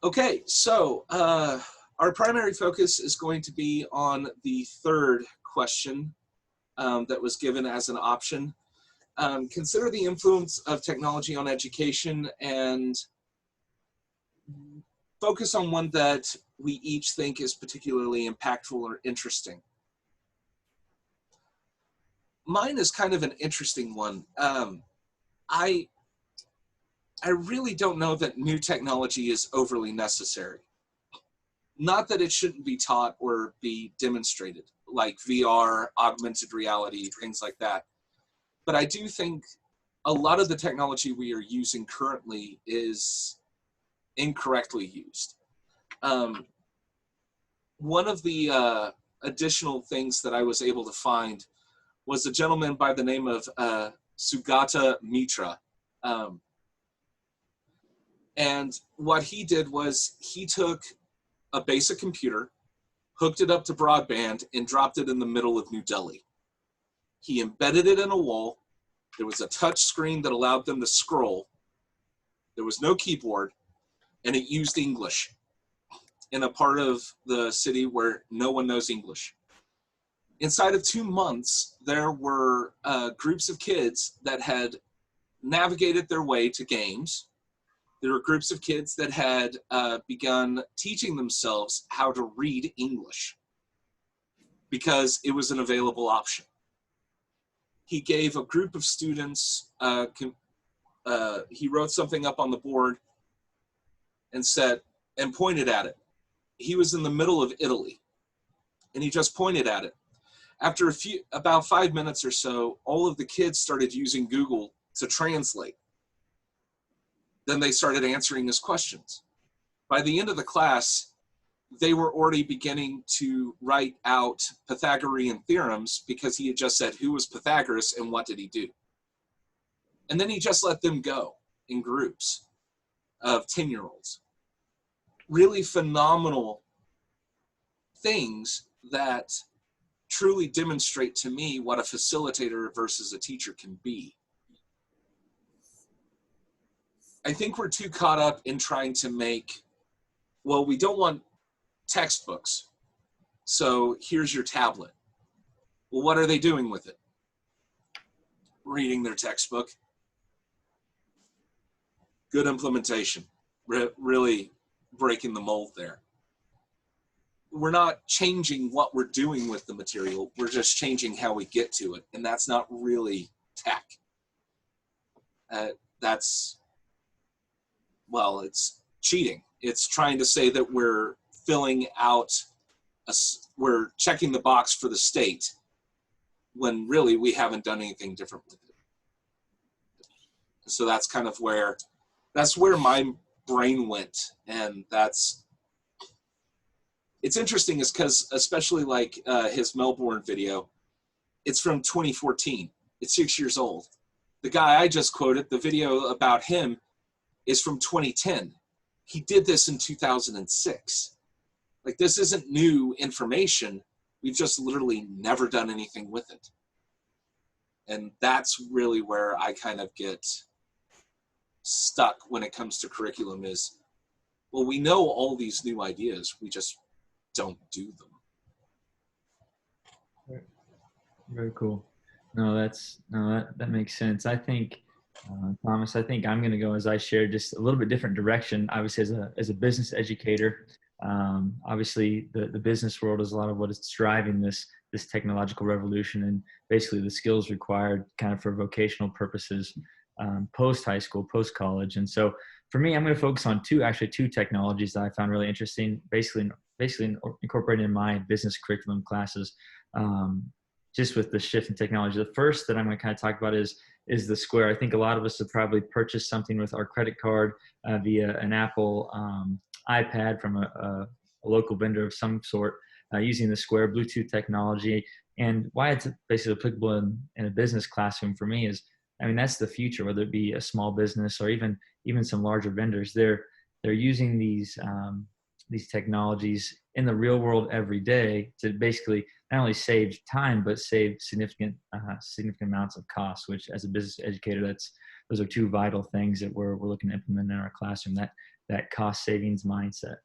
Okay, so our primary focus is going to be on the third question that was given as an option. Consider the influence of technology on education and focus on one that we each think is particularly impactful or interesting. Mine is kind of an interesting one. I really don't know that new technology is overly necessary. Not that it shouldn't be taught or be demonstrated, like VR, augmented reality, things like that. But I do think a lot of the technology we are using currently is incorrectly used. One of the additional things that I was able to find was a gentleman by the name of Sugata Mitra. And what he did was he took a basic computer, hooked it up to broadband, and dropped it in the middle of New Delhi. He embedded it in a wall. There was a touch screen that allowed them to scroll. There was no keyboard, and it used English in a part of the city where no one knows English. Inside of 2 months, there were groups of kids that had navigated their way to games. There were groups of kids that had begun teaching themselves how to read English because it was an available option. He gave a group of students, he wrote something up on the board and said, and pointed at it. He was in the middle of Italy, and he just pointed at it. After about 5 minutes or so, all of the kids started using Google to translate. Then they started answering his questions. By the end of the class, they were already beginning to write out Pythagorean theorems because he had just said who was Pythagoras and what did he do. And then he just let them go in groups of 10-year-olds. Really phenomenal things that truly demonstrate to me what a facilitator versus a teacher can be. I think we're too caught up in trying to make, well, we don't want textbooks, so here's your tablet. Well, what are they doing with it? Reading their textbook. Good implementation. Really breaking the mold there. We're not changing what we're doing with the material, we're just changing how we get to it, and that's not really tech. Well, it's cheating. It's trying to say that we're filling out, we're checking the box for the state, when really we haven't done anything different with it. So that's kind of where my brain went, and it's interesting is because especially like his Melbourne video, it's from 2014. It's 6 years old. The guy I just quoted, the video about him, is from 2010. He did this in 2006. Like, this isn't new information. We've just literally never done anything with it. And that's really where I kind of get stuck when it comes to curriculum is, well, we know all these new ideas, we just don't do them. Very cool. No, that makes sense. I think, Thomas, I think I'm going to go, as I shared, just a little bit different direction. Obviously, as a business educator, obviously the business world is a lot of what is driving this technological revolution and basically the skills required kind of for vocational purposes, post high school, post college. And so for me, I'm going to focus on two technologies that I found really interesting, basically incorporated in my business curriculum classes. Just with the shift in technology. The first that I'm going to kind of talk about is the Square. I think a lot of us have probably purchased something with our credit card via an Apple iPad from a local vendor of some sort using the Square Bluetooth technology. And why it's basically applicable in a business classroom for me is, I mean, that's the future, whether it be a small business or even some larger vendors. They're using these technologies in the real world every day to basically not only saved time, but saved significant amounts of costs, which as a business educator, those are two vital things that we're looking to implement in our classroom, that cost savings mindset.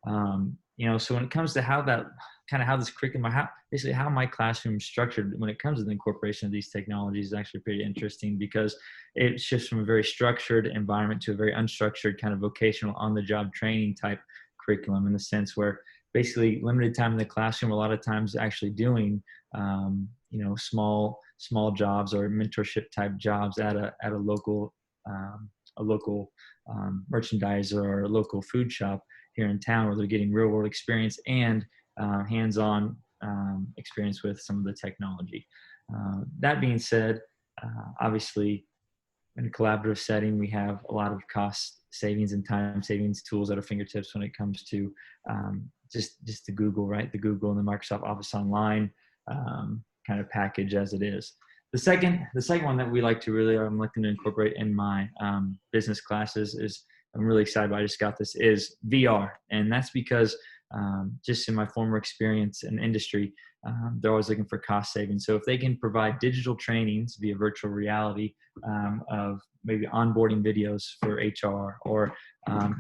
So when it comes to how this curriculum, basically how my classroom is structured when it comes to the incorporation of these technologies is actually pretty interesting, because it shifts from a very structured environment to a very unstructured kind of vocational on-the-job training type curriculum, in the sense where basically limited time in the classroom, a lot of times actually doing, small jobs or mentorship type jobs at a local merchandiser or a local food shop here in town, where they're getting real world experience and hands-on experience with some of the technology. That being said, obviously in a collaborative setting, we have a lot of cost savings and time savings tools at our fingertips when it comes to just the Google, right? The Google and the Microsoft Office Online kind of package as it is. The second one that I'm looking to incorporate in my business classes is, I'm really excited, I just got this, is VR. And that's because just in my former experience in industry, they're always looking for cost savings. So if they can provide digital trainings via virtual reality of maybe onboarding videos for HR, or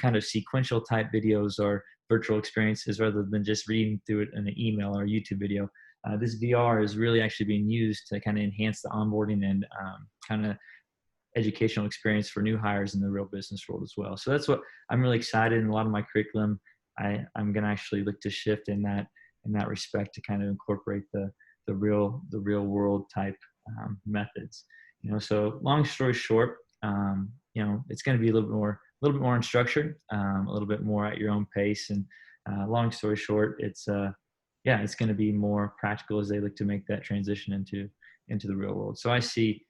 kind of sequential type videos or virtual experiences rather than just reading through it in an email or a YouTube video, this VR is really actually being used to kind of enhance the onboarding and kind of educational experience for new hires in the real business world as well. So that's what I'm really excited. In a lot of my curriculum, I'm going to actually look to shift in that respect, to kind of incorporate the real world type methods. So long story short, it's going to be a little bit more unstructured, a little bit more at your own pace. And long story short, it's going to be more practical as they look to make that transition into the real world. So I see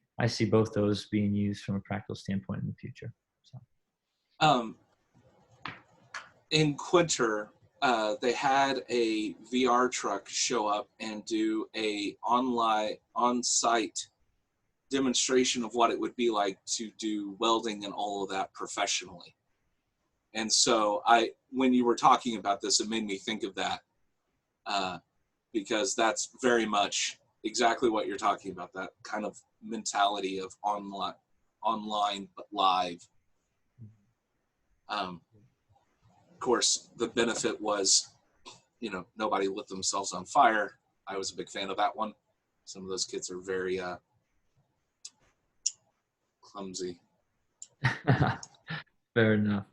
both those being used from a practical standpoint in the future. So. In Quinter, they had a VR truck show up and do a on-site demonstration of what it would be like to do welding and all of that professionally. And so when you were talking about this, it made me think of that, because that's very much exactly what you're talking about, that kind of mentality of online but live. Of course, the benefit was, nobody lit themselves on fire. I was a big fan of that one. Some of those kids are very clumsy. Fair enough.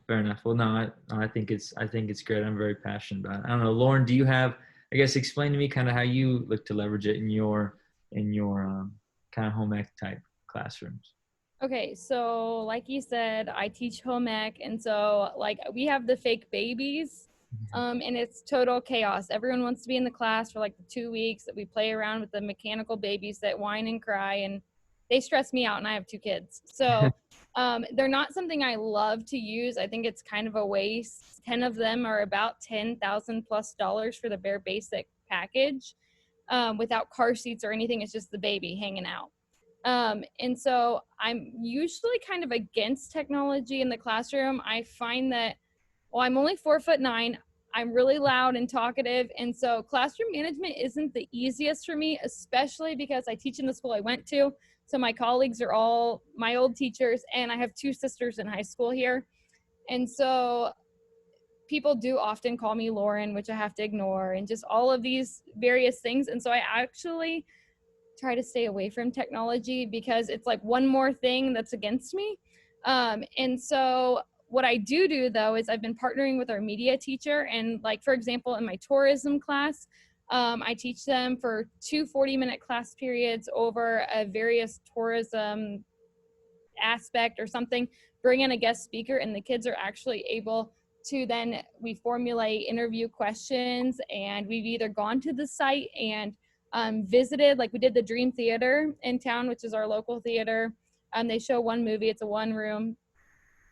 Well, no, I think it's great. I'm very passionate about it. I don't know, Lauren, do you have, I guess, explain to me kind of how you look to leverage it in your kind of home ec type classrooms. Okay, so like you said, I teach home ec, and so like we have the fake babies, and it's total chaos. Everyone wants to be in the class for like the 2 weeks that we play around with the mechanical babies that whine and cry, and they stress me out, and I have 2 kids. So they're not something I love to use. I think it's kind of a waste. 10 of them are about $10,000+ for the bare basic package, without car seats or anything. It's just the baby hanging out. And so I'm usually kind of against technology in the classroom. I find that, well, I'm only 4'9". I'm really loud and talkative. And so classroom management isn't the easiest for me, especially because I teach in the school I went to. So my colleagues are all my old teachers, and I have 2 sisters in high school here. And so people do often call me Lauren, which I have to ignore, and just all of these various things. And so I actually try to stay away from technology because it's like one more thing that's against me. And so what I do though is I've been partnering with our media teacher, and like, for example, in my tourism class, I teach them for 2 40-minute class periods over a various tourism aspect or something, bring in a guest speaker, and the kids are actually able to then, we formulate interview questions, and we've either gone to the site and visited, like we did the Dream Theater in town, which is our local theater. They show one movie. It's a 1-room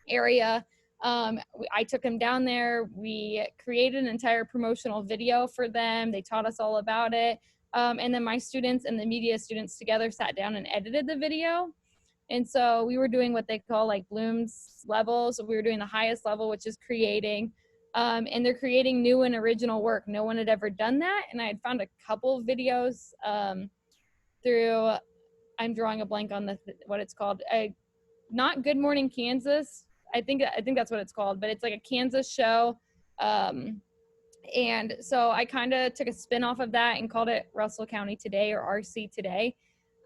area. I took them down there. We created an entire promotional video for them. They taught us all about it. And then my students and the media students together sat down and edited the video. And so we were doing what they call like Bloom's levels. We were doing the highest level, which is creating. and they're creating new and original work. No one had ever done that, and I had found a couple videos through, I'm drawing a blank on what it's called, not Good Morning Kansas. I think that's what it's called, but it's like a Kansas show. And so I kind of took a spin off of that and called it Russell County Today, or RC Today.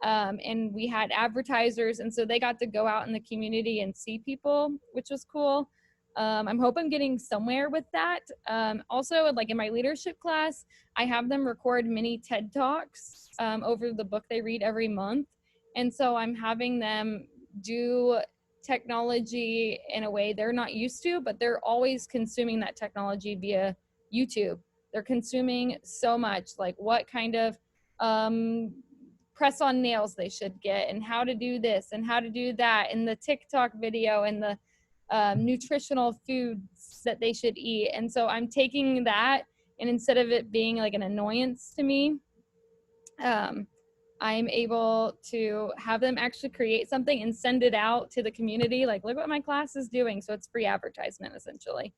And we had advertisers, and so they got to go out in the community and see people, which was cool. I'm hoping I'm getting somewhere with that. Also, like in my leadership class, I have them record mini TED Talks over the book they read every month. And so I'm having them do technology in a way they're not used to, but they're always consuming that technology via YouTube. They're consuming so much, like what kind of press on nails they should get, and how to do this and how to do that, and the TikTok video, and the nutritional foods that they should eat. And so I'm taking that, and instead of it being like an annoyance to me, I'm able to have them actually create something and send it out to the community. Like, look what my class is doing. So it's free advertisement, essentially.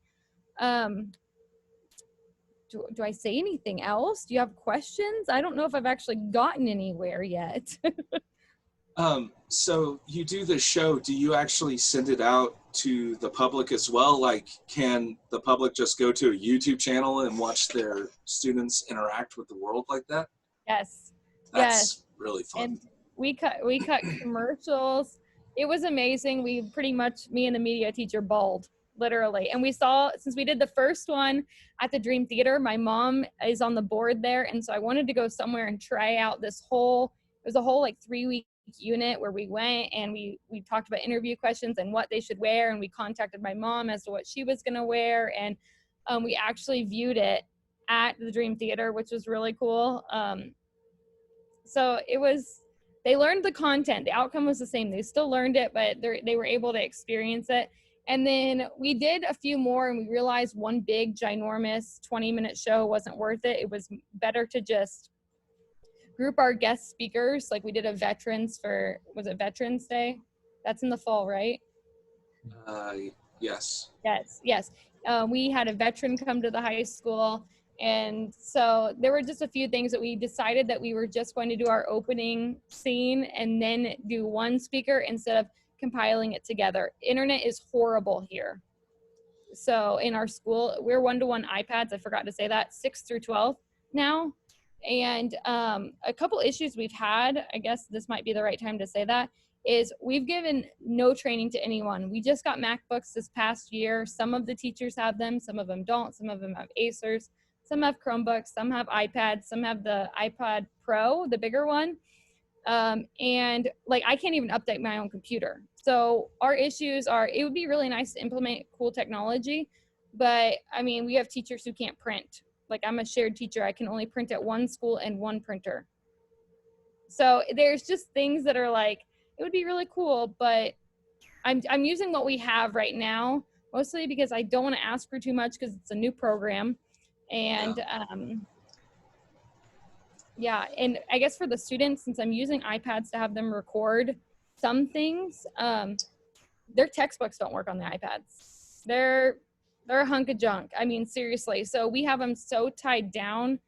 Do I say anything else? Do you have questions? I don't know if I've actually gotten anywhere yet. So you do this show, do you actually send it out to the public as well? Like, can the public just go to a YouTube channel and watch their students interact with the world like that? Yes. That's really fun. And we cut commercials. It was amazing. We pretty much, me and the media teacher, bawled, literally. And we saw, since we did the first one at the Dream Theater, my mom is on the board there. And so I wanted to go somewhere and try out it was a whole like 3-week unit where we went and we talked about interview questions and what they should wear. And we contacted my mom as to what she was going to wear. And we actually viewed it at the Dream Theater, which was really cool. So they learned the content. The outcome was the same. They still learned it, but they were able to experience it. And then we did a few more, and we realized one big, ginormous 20-minute show wasn't worth it. It was better to just group our guest speakers. Like we did a Veterans Day? That's in the fall, right? Yes. Yes. We had a veteran come to the high school. And so there were just a few things that we decided that we were just going to do our opening scene and then do one speaker instead of compiling it together. Internet is horrible here. So in our school, we're 1-to-1 iPads. I forgot to say that, 6 through 12 now. And a couple issues we've had, I guess this might be the right time to say that, is we've given no training to anyone. We just got MacBooks this past year. Some of the teachers have them, some of them don't. Some of them have Acers. Some have Chromebooks, some have iPads, some have the iPad Pro, the bigger one. And like, I can't even update my own computer. So our issues are, it would be really nice to implement cool technology, but I mean, we have teachers who can't print. Like I'm a shared teacher. I can only print at one school and one printer. So there's just things that are like, it would be really cool, but I'm using what we have right now, mostly because I don't want to ask for too much because it's a new program. And yeah, and I guess for the students, since I'm using iPads to have them record some things, their textbooks don't work on the iPads. They're a hunk of junk. I mean, seriously. So we have them so tied down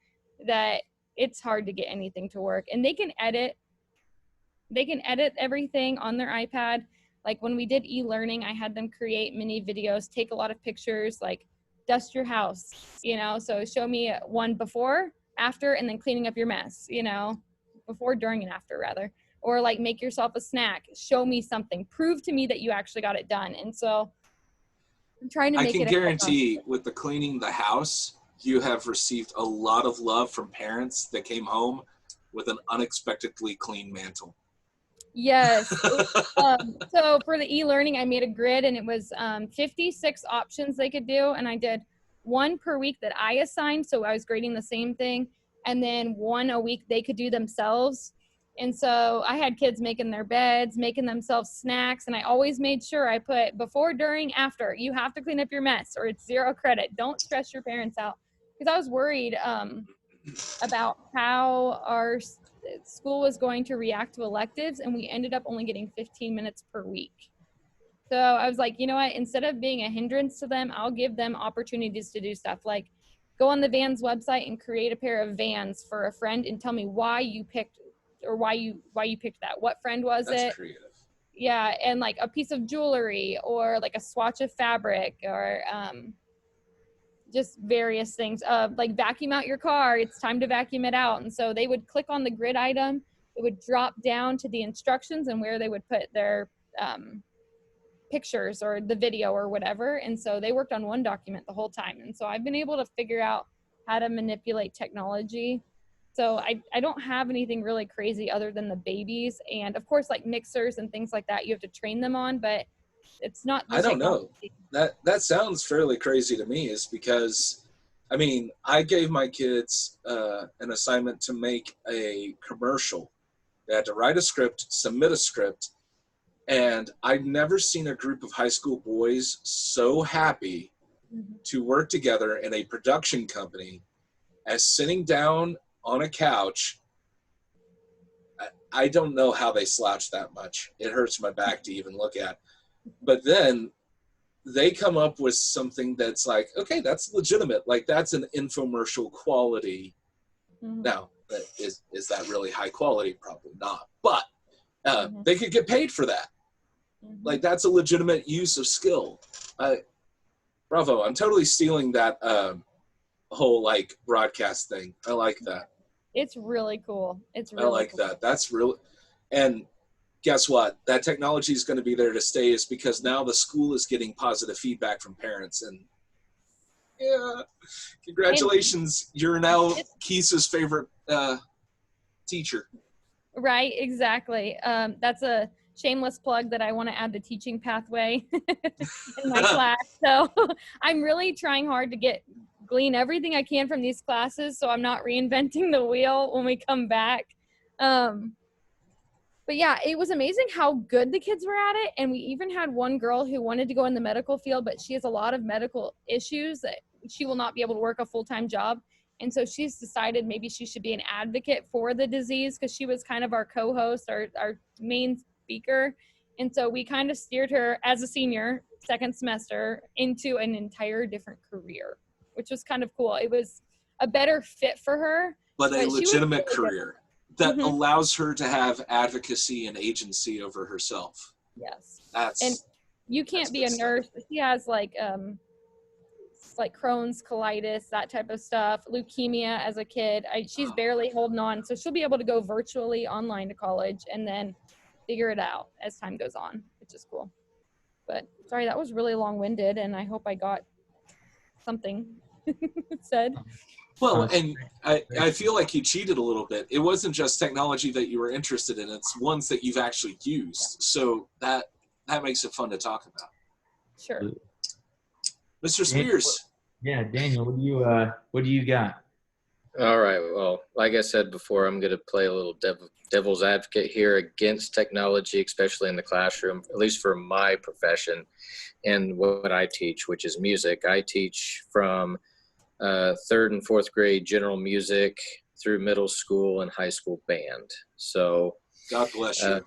that it's hard to get anything to work. And they can edit everything on their iPad. Like when we did e-learning, I had them create mini videos, take a lot of pictures, like dust your house, so show me one before, after, and then cleaning up your mess, before, during, and after rather, or like make yourself a snack, show me something, prove to me that you actually got it done. And so I'm trying to make it. I can guarantee with the cleaning the house, you have received a lot of love from parents that came home with an unexpectedly clean mantle. Yes. So for the e-learning, I made a grid, and it was 56 options they could do. And I did one per week that I assigned. So I was grading the same thing. And then one a week they could do themselves. And so I had kids making their beds, making themselves snacks. And I always made sure I put before, during, after. You have to clean up your mess or it's 0 credit. Don't stress your parents out. Because I was worried about how our school was going to react to electives, and we ended up only getting 15 minutes per week. So I was like, you know what, instead of being a hindrance to them, I'll give them opportunities to do stuff like go on the Vans website and create a pair of Vans for a friend and tell me why you picked or why you picked that. What friend was That's it? creative. Yeah, and like a piece of jewelry or like a swatch of fabric or just various things. Like vacuum out your car, it's time to vacuum it out. And so they would click on the grid item, it would drop down to the instructions and where they would put their pictures or the video or whatever. And so they worked on one document the whole time. And so I've been able to figure out how to manipulate technology. So I don't have anything really crazy other than the babies. And of course, like mixers and things like that, you have to train them on, but it's not the I don't technology. know. That sounds fairly crazy to me, is because, I mean, I gave my kids an assignment to make a commercial. They had to write a script, submit a script, and I've never seen a group of high school boys so happy to work together in a production company as sitting down on a couch. I don't know how they slouch that much. It hurts my back to even look at. But then they come up with something that's like, okay, that's legitimate. Like, that's an infomercial quality. Now, is that really high quality? Probably not. But they could get paid for that. Like, that's a legitimate use of skill. Bravo. I'm totally stealing that whole, like, broadcast thing. I like that. It's really cool. It's really I like cool. that. That's real. And guess what? That technology is going to be there to stay, is because now the school is getting positive feedback from parents. And yeah, congratulations. You're now Keesa's favorite teacher. Right, exactly. That's a shameless plug that I want to add the teaching pathway in my class. So I'm really trying hard to glean everything I can from these classes so I'm not reinventing the wheel when we come back. But yeah, it was amazing how good the kids were at it. And we even had one girl who wanted to go in the medical field, but she has a lot of medical issues that she will not be able to work a full-time job. And so she's decided maybe she should be an advocate for the disease, because she was kind of our co-host, our main speaker. And so we kind of steered her as a senior, second semester, into an entire different career, which was kind of cool. It was a better fit for her. But a legitimate really career that allows her to have advocacy and agency over herself. Yes. And you can't be a nurse. She has like Crohn's, colitis, that type of stuff, leukemia as a kid. She's barely holding on. So she'll be able to go virtually online to college and then figure it out as time goes on, which is cool. But sorry, that was really long-winded, and I hope I got something said. Well, and I feel like you cheated a little bit. It wasn't just technology that you were interested in. It's ones that you've actually used. So that makes it fun to talk about. Sure. Mr. Spears. Yeah, Daniel, what do you got? All right. Well, like I said before, I'm going to play a little devil's advocate here against technology, especially in the classroom, at least for my profession and what I teach, which is music. I teach from third and fourth grade general music through middle school and high school band. So God bless you.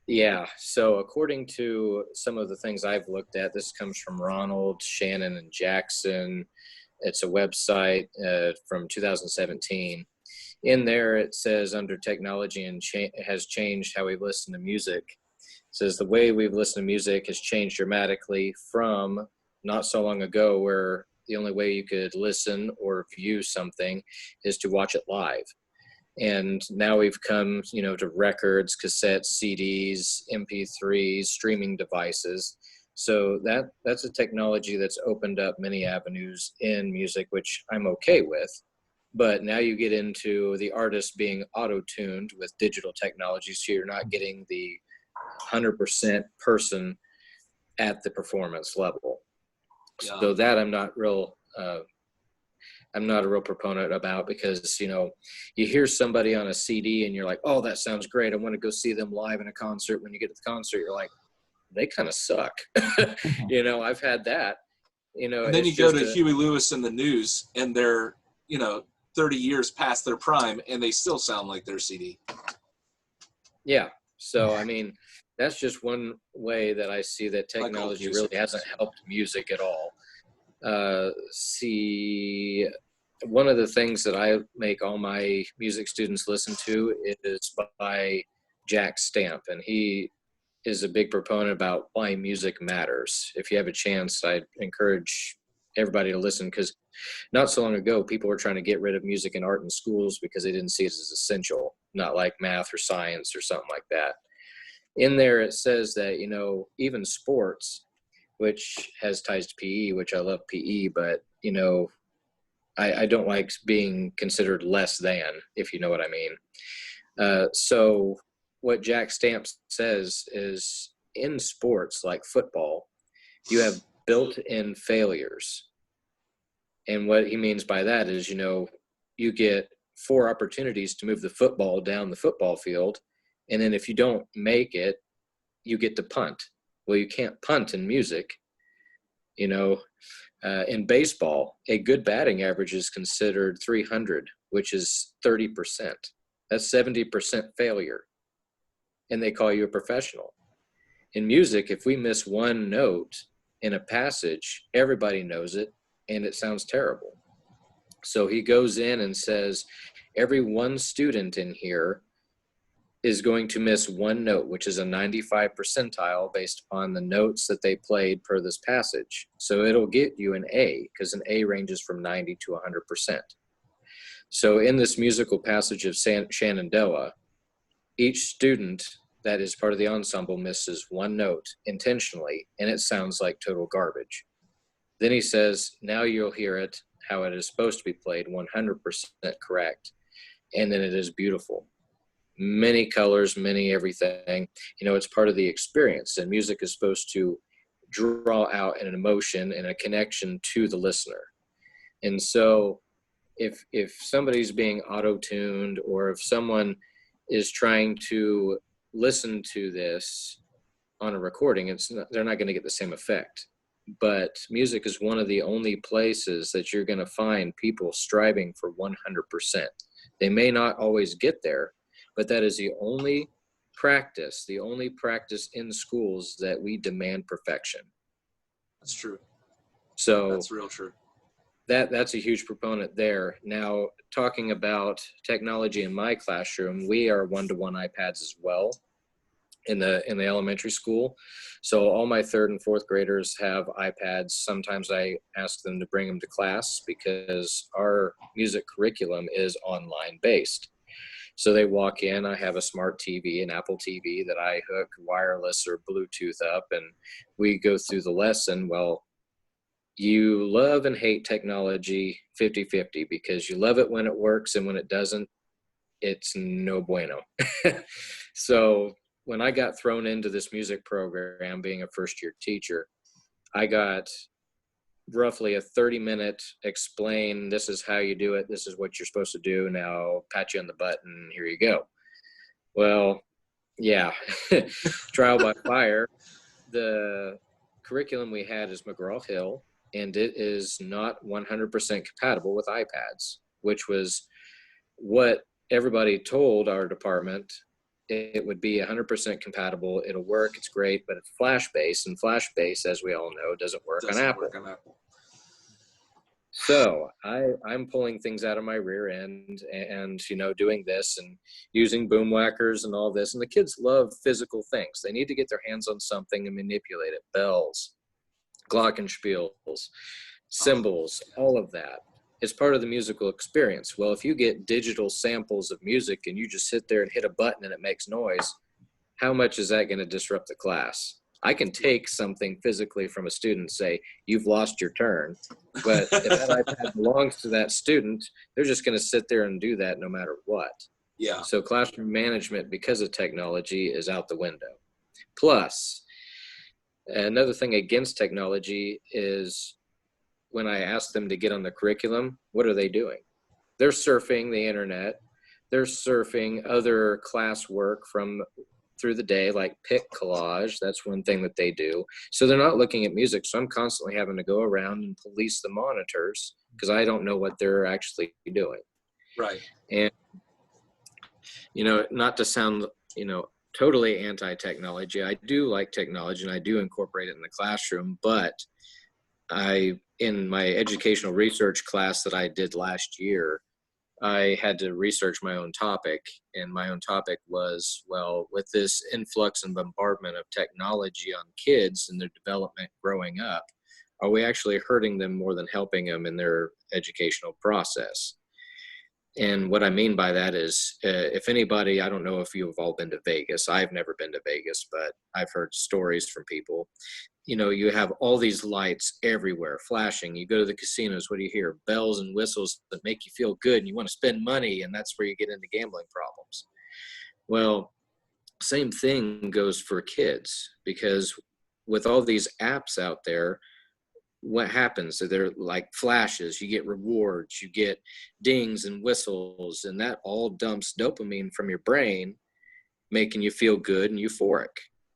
Yeah. So according to some of the things I've looked at, this comes from Ronald, Shannon, and Jackson. It's a website from 2017. In there, it says under technology and has changed how we listen to music. It says the way we've listened to music has changed dramatically from not so long ago, where the only way you could listen or view something is to watch it live. And now we've come, to records, cassettes, CDs, MP3s, streaming devices. So that's a technology that's opened up many avenues in music, which I'm okay with. But now you get into the artist being auto-tuned with digital technology, so you're not getting the 100% person at the performance level. Yeah. So that I'm not a real proponent about, because, you hear somebody on a CD and you're like, oh, that sounds great. I want to go see them live in a concert. When you get to the concert, you're like, they kind of suck. I've had that, and then you go to Huey Lewis and the News, and they're, 30 years past their prime, and they still sound like their CD. Yeah. So, that's just one way that I see that technology really hasn't helped music at all. See, one of the things that I make all my music students listen to is by Jack Stamp, and he is a big proponent about why music matters. If you have a chance, I'd encourage everybody to listen, because not so long ago, people were trying to get rid of music and art in schools because they didn't see it as essential, not like math or science or something like that. In there, it says that, you know, even sports, which has ties to PE, which I love PE, but, you know, I don't like being considered less than, if you know what I mean. So what Jack Stamp says is, in sports like football, you have built-in failures. And what he means by that is, you know, you get 4 opportunities to move the football down the football field. And then if you don't make it, you get to punt. Well, you can't punt in music. You know, in baseball, a good batting average is considered 300, which is 30%. That's 70% failure. And they call you a professional. In music, if we miss one note in a passage, everybody knows it, and it sounds terrible. So he goes in and says, every one student in here is going to miss one note, which is a 95 percentile based upon the notes that they played per this passage. So it'll get you an A, because an A ranges from 90 to 100%. So in this musical passage of Shenandoah, each student that is part of the ensemble misses one note intentionally, and it sounds like total garbage. Then he says, now you'll hear it how it is supposed to be played, 100% correct. And then it is beautiful. Many colors, many everything. You know, it's part of the experience, and music is supposed to draw out an emotion and a connection to the listener. And so if somebody's being auto-tuned, or if someone is trying to listen to this on a recording, they're not going to get the same effect. But music is one of the only places that you're going to find people striving for 100%. They may not always get there, but that is the only practice in schools that we demand perfection. That's true. So that's real true. That's a huge proponent there. Now, talking about technology in my classroom, we are one-to-one iPads as well in the elementary school. So all my 3rd and 4th graders have iPads. Sometimes I ask them to bring them to class because our music curriculum is online based. So they walk in, I have a smart TV, an Apple TV that I hook wireless or Bluetooth up, and we go through the lesson. Well, you love and hate technology 50-50, because you love it when it works, and when it doesn't, it's no bueno. So when I got thrown into this music program, being a first-year teacher, I got roughly a 30-minute explain, this is how you do it, this is what you're supposed to do, now pat you on the butt, and here you go. Well, yeah, trial by fire. The curriculum we had is McGraw-Hill, and it is not 100% compatible with iPads, which was what everybody told our department. It would be 100% compatible. It'll work. It's great, but it's Flash-based, and Flash-based, as we all know, doesn't work on Apple. So I'm pulling things out of my rear end and, you know, doing this and using boom whackers and all this. And the kids love physical things. They need to get their hands on something and manipulate it. Bells, glockenspiels, cymbals, all of that. It's part of the musical experience. Well, if you get digital samples of music and you just sit there and hit a button and it makes noise, how much is that going to disrupt the class? I can take something physically from a student and say, you've lost your turn. But if that iPad belongs to that student, they're just going to sit there and do that no matter what. Yeah. So classroom management, because of technology, is out the window. Plus, another thing against technology is when I ask them to get on the curriculum, what are they doing? They're surfing the internet. They're surfing other classwork from through the day, like pick collage. That's one thing that they do. So they're not looking at music. So I'm constantly having to go around and police the monitors because I don't know what they're actually doing. Right. And, you know, not to sound, you know, totally anti-technology. I do like technology and I do incorporate it in the classroom, but in my educational research class that I did last year, I had to research my own topic, and my own topic was, well, with this influx and bombardment of technology on kids and their development growing up, are we actually hurting them more than helping them in their educational process? And what I mean by that is, if anybody, I don't know if you've all been to Vegas. I've never been to Vegas, but I've heard stories from people. You know, you have all these lights everywhere flashing. You go to the casinos, what do you hear? Bells and whistles that make you feel good and you want to spend money, and that's where you get into gambling problems. Well, same thing goes for kids, because with all these apps out there, what happens? So they're like flashes, you get rewards, you get dings and whistles, and that all dumps dopamine from your brain, making you feel good and euphoric.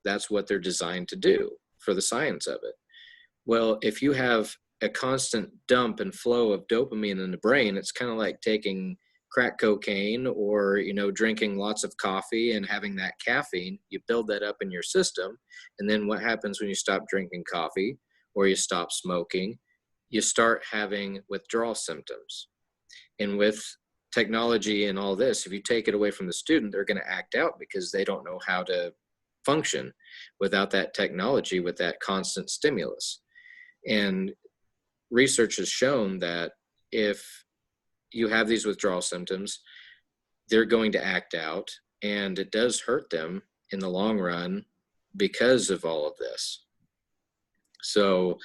That's what they're designed to do for the science of it. Well, if you have a constant dump and flow of dopamine in the brain, it's kind of like taking crack cocaine or, you know, drinking lots of coffee and having that caffeine. You build that up in your system. And then what happens when you stop drinking coffee or you stop smoking? You start having withdrawal symptoms. And with technology and all this, if you take it away from the student, they're going to act out because they don't know how to function without that technology, with that constant stimulus. And research has shown that if you have these withdrawal symptoms, they're going to act out, and it does hurt them in the long run because of all of this. So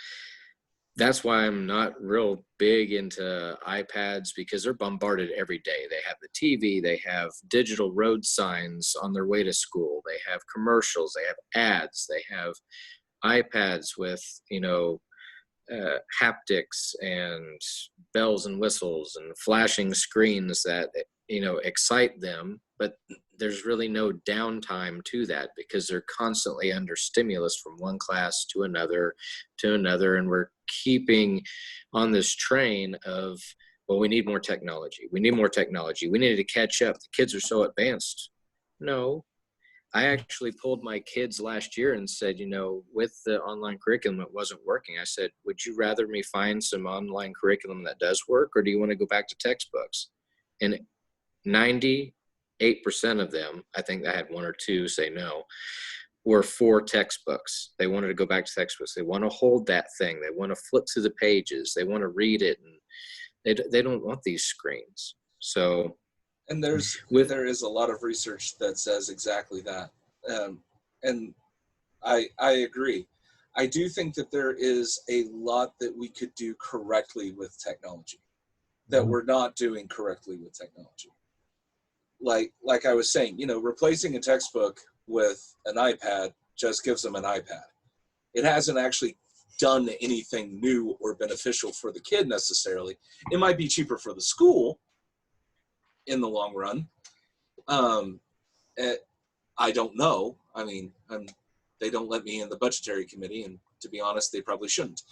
that's why I'm not real big into iPads, because they're bombarded every day. They have the TV, they have digital road signs on their way to school, they have commercials, they have ads, they have iPads with, you know, haptics and bells and whistles and flashing screens that, you know, excite them, but there's really no downtime to that because they're constantly under stimulus from one class to another, and we're keeping on this train of, well, we need more technology, we need more technology, we need to catch up, the kids are so advanced. No, I actually pulled my kids last year and said, you know, with the online curriculum, it wasn't working. I said, would you rather me find some online curriculum that does work, or do you want to go back to textbooks? And 98% of them, I think I had one or two say no, were for textbooks. They wanted to go back to textbooks. They want to hold that thing. They want to flip through the pages. They want to read it. And they don't want these screens. So, and there is a lot of research that says exactly that. And I agree. I do think that there is a lot that we could do correctly with technology that we're not doing correctly with technology. Like I was saying, you know, replacing a textbook with an iPad just gives them an iPad. It hasn't actually done anything new or beneficial for the kid necessarily. It might be cheaper for the school in the long run. I don't know. I mean, they don't let me in the budgetary committee, and to be honest, they probably shouldn't.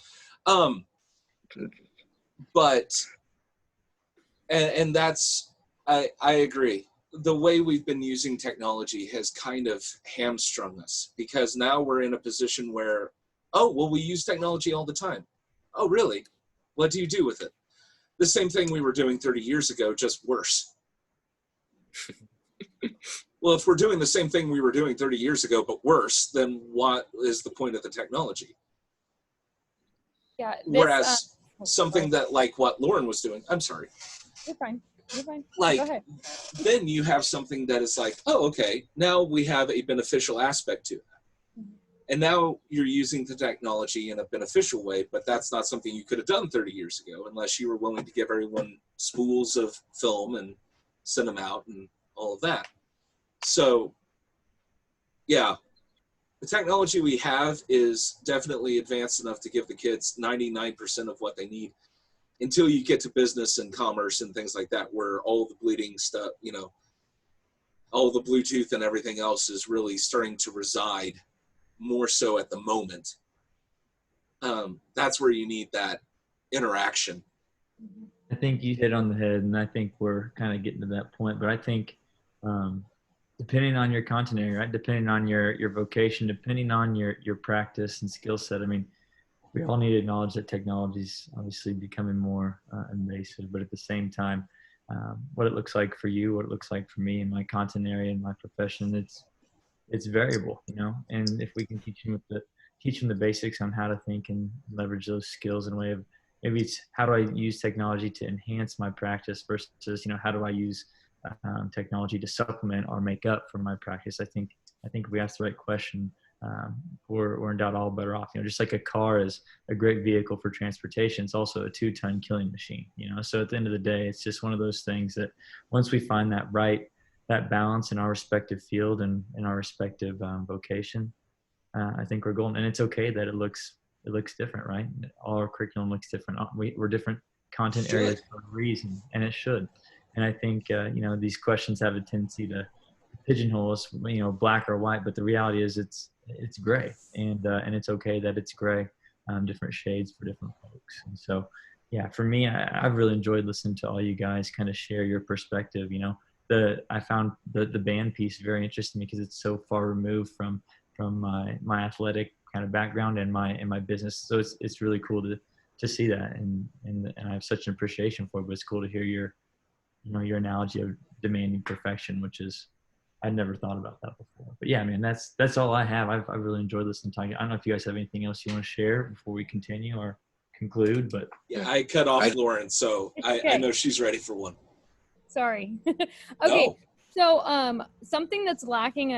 But that's, I agree. The way we've been using technology has kind of hamstrung us, because now we're in a position where, oh, well, we use technology all the time. Oh, really? What do you do with it? The same thing we were doing 30 years ago, just worse. Well, if we're doing the same thing we were doing 30 years ago, but worse, then what is the point of the technology? Yeah. Whereas something that, like what Lauren was doing, I'm sorry. You're fine. You're fine. Like, go ahead. Then you have something that is like, oh, okay, now we have a beneficial aspect to it. Mm-hmm. And now you're using the technology in a beneficial way, but that's not something you could have done 30 years ago unless you were willing to give everyone spools of film and send them out and all of that. So, yeah, the technology we have is definitely advanced enough to give the kids 99% of what they need, until you get to business and commerce and things like that, where all the bleeding stuff, you know, all the Bluetooth and everything else is really starting to reside more so at the moment. That's where you need that interaction. I think you hit on the head, and I think we're kind of getting to that point. But I think depending on your content area, right? Depending on your vocation, depending on your practice and skill set. I mean, we all need to acknowledge that technology is obviously becoming more invasive, but at the same time, what it looks like for you, what it looks like for me in my content area, in my profession, it's variable, you know. And if we can teach them the basics on how to think and leverage those skills in a way of, maybe it's how do I use technology to enhance my practice versus, you know, how do I use technology to supplement or make up for my practice. I think if we ask the right question, we're in doubt all better off. You know, just like a car is a great vehicle for transportation, it's also a 2-ton killing machine. You know, so at the end of the day, it's just one of those things that once we find that balance in our respective field and in our respective vocation, I think we're golden. And it's okay that it looks different, right? All our curriculum looks different. We're different content areas for a reason, and it should. And I think you know, these questions have a tendency to pigeonhole us, you know, black or white. But the reality is, it's gray, and it's okay that it's gray, different shades for different folks. And so, yeah, for me, I've really enjoyed listening to all you guys kind of share your perspective. You know, I found the band piece very interesting because it's so far removed from my athletic kind of background and my business. So it's really cool to see that, and I have such an appreciation for it. But it's cool to hear your analogy of demanding perfection, which is, I'd never thought about that before. But yeah, man, that's all I have. I've really enjoyed listening to you. I don't know if you guys have anything else you want to share before we continue or conclude, but yeah, I cut off Lauren, so I know she's ready for one. Sorry. Okay. No. So something that's lacking,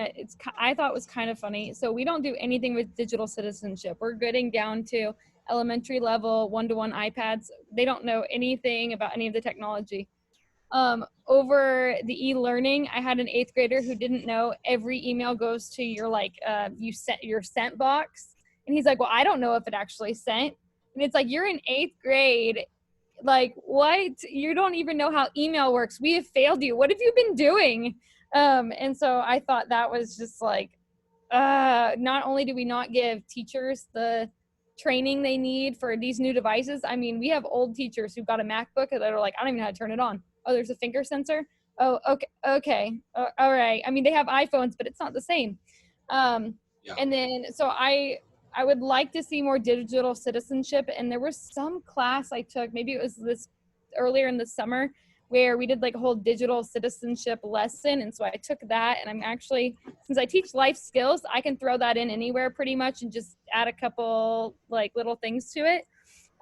I thought was kind of funny. So we don't do anything with digital citizenship. We're getting down to elementary level, one-to-one iPads. They don't know anything about any of the technology. Over the e-learning, I had an 8th grader who didn't know every email goes to your your sent box. And he's like, well, I don't know if it actually sent. And it's like, you're in 8th grade. Like, what? You don't even know how email works. We have failed you. What have you been doing? And so I thought that was just like, not only do we not give teachers the training they need for these new devices. I mean, we have old teachers who've got a MacBook that are like, I don't even know how to turn it on. Oh, there's a finger sensor. Oh, okay. All right. I mean, they have iPhones, but it's not the same. Yeah. And then, so I would like to see more digital citizenship. And there was some class I took, maybe it was this earlier in the summer, where we did like a whole digital citizenship lesson. And so I took that, and I'm actually, since I teach life skills, I can throw that in anywhere pretty much and just add a couple like little things to it.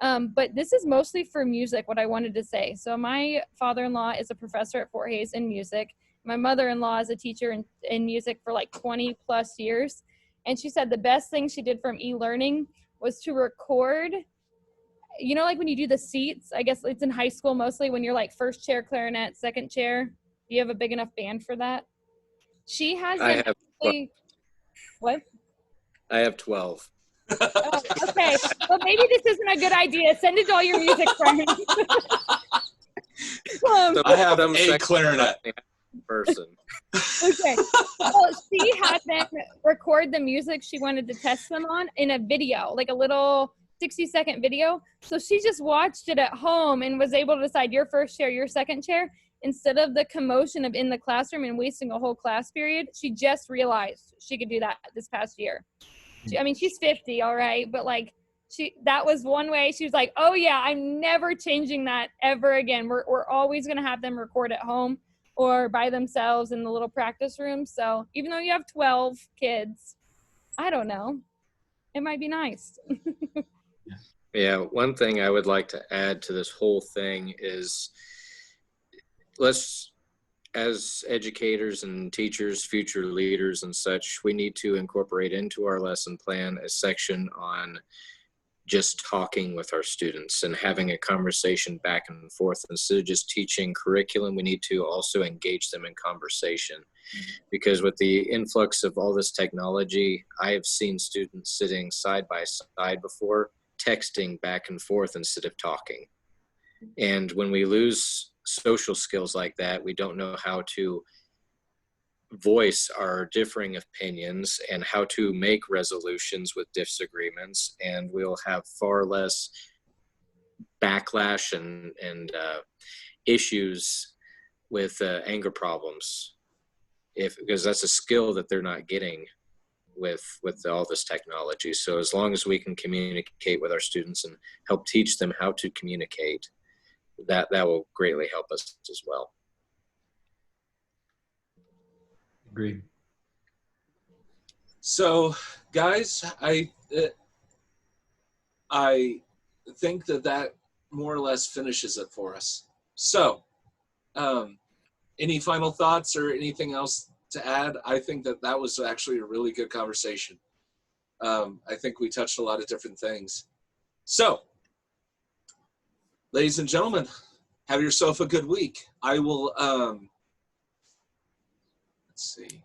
But this is mostly for music, what I wanted to say. So my father-in-law is a professor at Fort Hays in music. My mother-in-law is a teacher in music for like 20 plus years. And she said the best thing she did from e-learning was to record, you know, like when you do the seats, I guess it's in high school mostly, when you're like first chair clarinet, second chair. Do you have a big enough band for that? She has what? I have 12. Oh, okay. Well, maybe this isn't a good idea. Send it to all your music friends. I have a clarinet person. Okay. Well, she had them record the music she wanted to test them on in a video, like a little 60-second video. So she just watched it at home and was able to decide your first chair, your second chair, instead of the commotion of in the classroom and wasting a whole class period. She just realized she could do that this past year. I mean, she's 50, all right, but like that was one way. She was like, oh yeah, I'm never changing that ever again. We're always going to have them record at home or by themselves in the little practice room. So even though you have 12 kids, I don't know, it might be nice. Yeah, one thing I would like to add to this whole thing is, as educators and teachers, future leaders and such, we need to incorporate into our lesson plan a section on just talking with our students and having a conversation back and forth. Instead of just teaching curriculum, we need to also engage them in conversation. Because with the influx of all this technology, I have seen students sitting side by side before, texting back and forth instead of talking. And when we lose social skills like that, we don't know how to voice our differing opinions and how to make resolutions with disagreements, and we'll have far less backlash and issues with anger problems because that's a skill that they're not getting with all this technology. So as long as we can communicate with our students and help teach them how to communicate, that will greatly help us as well. Agreed. So, guys, I think that more or less finishes it for us. So, any final thoughts or anything else to add? I think that was actually a really good conversation. I think we touched a lot of different things. So, ladies and gentlemen, have yourself a good week. I will, let's see.